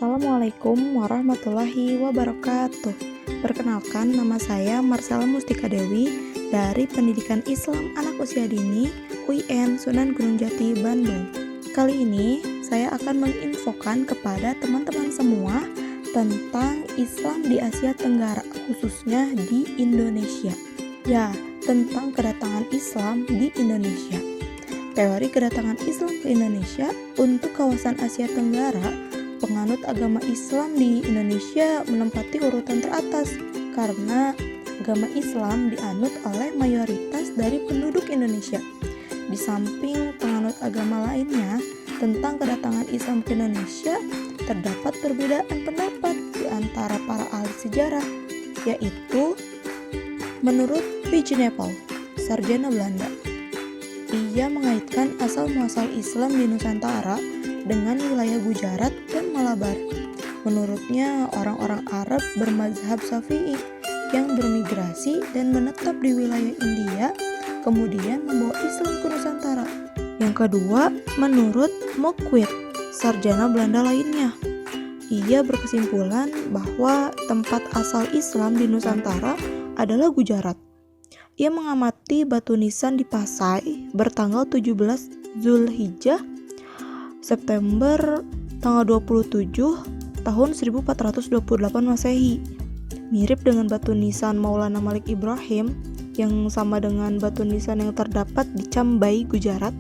Assalamualaikum warahmatullahi wabarakatuh. Perkenalkan, nama saya Marsala Mustika Dewi dari Pendidikan Islam Anak Usia Dini UIN Sunan Gunung Jati, Bandung. Kali ini saya akan menginfokan kepada teman-teman semua tentang Islam di Asia Tenggara, khususnya di Indonesia. Ya, tentang kedatangan Islam di Indonesia. Teori kedatangan Islam ke Indonesia untuk kawasan Asia Tenggara, penganut agama Islam di Indonesia menempati urutan teratas karena agama Islam dianut oleh mayoritas dari penduduk Indonesia. Di samping penganut agama lainnya tentang kedatangan Islam ke Indonesia, terdapat perbedaan pendapat di antara para ahli sejarah, yaitu menurut Vigenappel, sarjana Belanda. Ia mengaitkan asal-muasal Islam di Nusantara dengan wilayah Gujarat dan Malabar. Menurutnya, orang-orang Arab bermazhab Syafi'i yang bermigrasi dan menetap di wilayah India, kemudian membawa Islam ke Nusantara. Yang kedua, menurut Moquet, sarjana Belanda lainnya. Ia berkesimpulan bahwa tempat asal Islam di Nusantara adalah Gujarat. Ia mengamati batu nisan di Pasai bertanggal 17 Zulhijjah September tanggal 27 tahun 1428 Masehi. Mirip dengan batu nisan Maulana Malik Ibrahim yang sama dengan batu nisan yang terdapat di Cambai, Gujarat.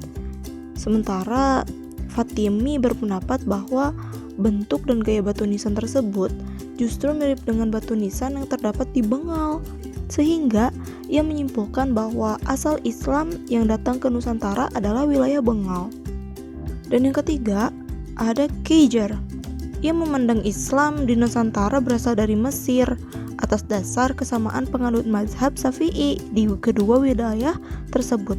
Sementara Fatimi berpendapat bahwa bentuk dan gaya batu nisan tersebut justru mirip dengan batu nisan yang terdapat di Bengal. Sehingga ia menyimpulkan bahwa asal Islam yang datang ke Nusantara adalah wilayah Bengal. Dan yang ketiga, ada Keijer. Ia memandang Islam di Nusantara berasal dari Mesir atas dasar kesamaan penganut mazhab Syafi'i di kedua wilayah tersebut.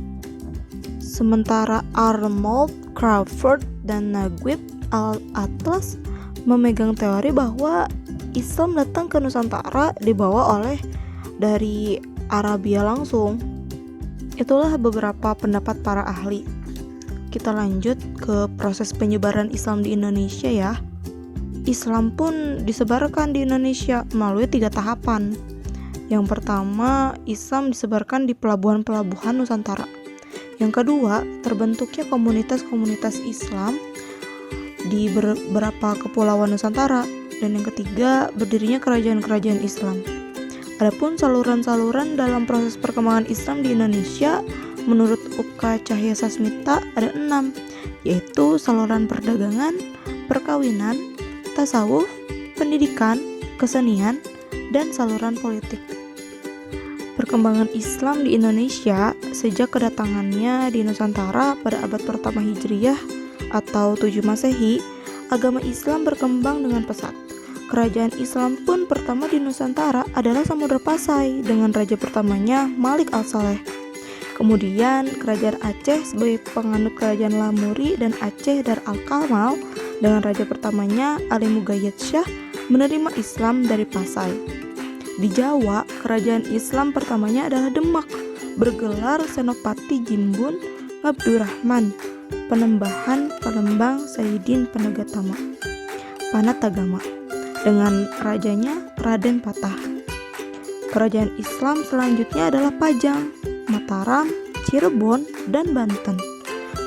Sementara Arnold, Crawford, dan Naguib al-Atlas memegang teori bahwa Islam datang ke Nusantara dibawa oleh dari Arabia langsung. Itulah beberapa pendapat para ahli. Kita lanjut ke proses penyebaran Islam di Indonesia ya. Islam pun disebarkan di Indonesia melalui 3 tahapan. Yang pertama, Islam disebarkan di pelabuhan-pelabuhan Nusantara. Yang kedua, terbentuknya komunitas-komunitas Islam di beberapa kepulauan Nusantara. Dan yang ketiga, berdirinya kerajaan-kerajaan Islam. Adapun saluran-saluran dalam proses perkembangan Islam di Indonesia menurut Uka Cahya Sasmita ada 6, yaitu saluran perdagangan, perkawinan, tasawuf, pendidikan, kesenian, dan saluran politik. Perkembangan Islam di Indonesia sejak kedatangannya di Nusantara pada abad pertama Hijriyah atau 7 Masehi, agama Islam berkembang dengan pesat. Kerajaan Islam pun pertama di Nusantara adalah Samudra Pasai dengan raja pertamanya Malik al-Saleh. Kemudian kerajaan Aceh sebagai penganut kerajaan Lamuri dan Aceh Dar al-Kamal dengan raja pertamanya Ali Mugayyad Shah menerima Islam dari Pasai. Di Jawa, kerajaan Islam pertamanya adalah Demak, bergelar Senopati Jimbun Ngabdurrahman, Penembahan Palembang Sayyidin Panatagama dengan rajanya Raden Patah. Kerajaan Islam selanjutnya adalah Pajang, Mataram, Cirebon, dan Banten.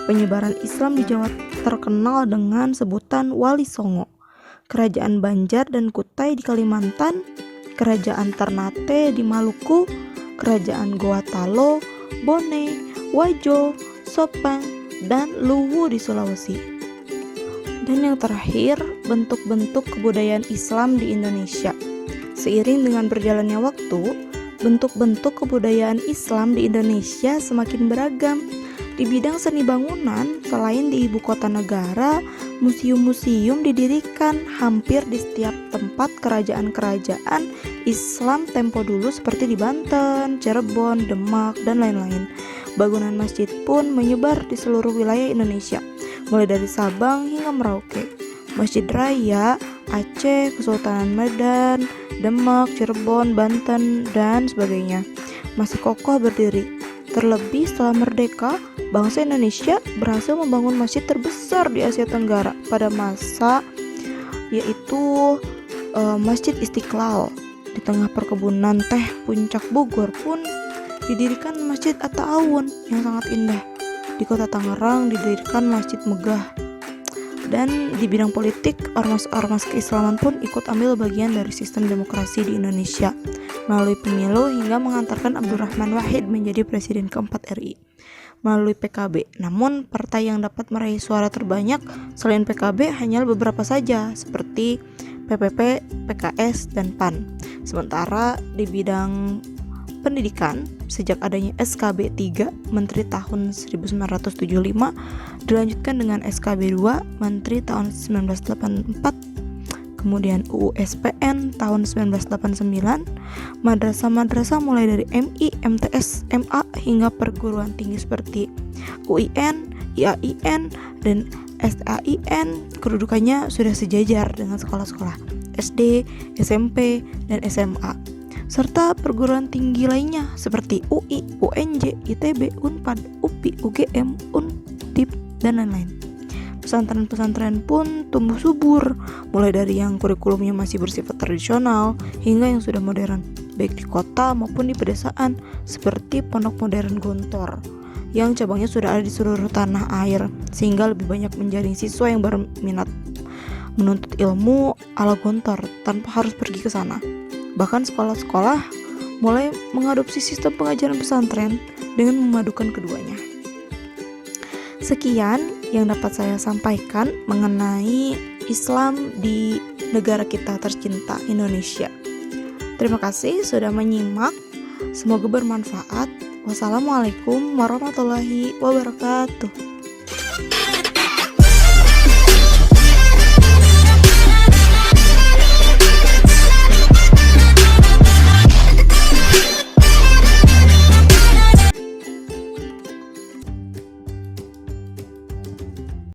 Penyebaran Islam di Jawa terkenal dengan sebutan Wali Songo, Kerajaan Banjar dan Kutai di Kalimantan, Kerajaan Ternate di Maluku, Kerajaan Gorontalo, Bone, Wajo, Sopeng, dan Luwu di Sulawesi. Dan yang terakhir, bentuk-bentuk kebudayaan Islam di Indonesia. Seiring dengan berjalannya waktu, bentuk-bentuk kebudayaan Islam di Indonesia semakin beragam. Di bidang seni bangunan, selain di ibu kota negara, museum-museum didirikan hampir di setiap tempat kerajaan-kerajaan Islam tempo dulu seperti di Banten, Cirebon, Demak, dan lain-lain. Bangunan masjid pun menyebar di seluruh wilayah Indonesia, mulai dari Sabang hingga Merauke. Masjid Raya, Aceh, Kesultanan Medan, Demak, Cirebon, Banten, dan sebagainya masih kokoh berdiri. Terlebih setelah merdeka, bangsa Indonesia berhasil membangun masjid terbesar di Asia Tenggara pada masa yaitu Masjid Istiqlal. Di tengah perkebunan teh puncak Bogor pun didirikan Masjid At-Ta'awun yang sangat indah. Di kota Tangerang didirikan Masjid Megah. Dan di bidang politik, ormas-ormas keislaman pun ikut ambil bagian dari sistem demokrasi di Indonesia melalui pemilu hingga mengantarkan Abdurrahman Wahid menjadi presiden keempat RI melalui PKB. Namun, partai yang dapat meraih suara terbanyak selain PKB hanya beberapa saja, seperti PPP, PKS, dan PAN. Sementara di bidang pendidikan, sejak adanya SKB 3 Menteri tahun 1975 dilanjutkan dengan SKB 2 Menteri tahun 1984, kemudian UU SPN tahun 1989, madrasah-madrasah mulai dari MI, MTS, MA hingga perguruan tinggi seperti UIN, IAIN, dan SAIN kedudukannya sudah sejajar dengan sekolah-sekolah SD, SMP, dan SMA, serta perguruan tinggi lainnya seperti UI, UNJ, ITB, UNPAD, UPI, UGM, UNDIP, dan lain-lain. Pesantren-pesantren pun tumbuh subur, mulai dari yang kurikulumnya masih bersifat tradisional hingga yang sudah modern, baik di kota maupun di pedesaan, seperti Pondok Modern Gontor yang cabangnya sudah ada di seluruh tanah air, sehingga lebih banyak menjaring siswa yang berminat menuntut ilmu ala Gontor tanpa harus pergi ke sana. Bahkan sekolah-sekolah mulai mengadopsi sistem pengajaran pesantren dengan memadukan keduanya. Sekian yang dapat saya sampaikan mengenai Islam di negara kita tercinta, Indonesia. Terima kasih sudah menyimak. Semoga bermanfaat. Wassalamualaikum warahmatullahi wabarakatuh.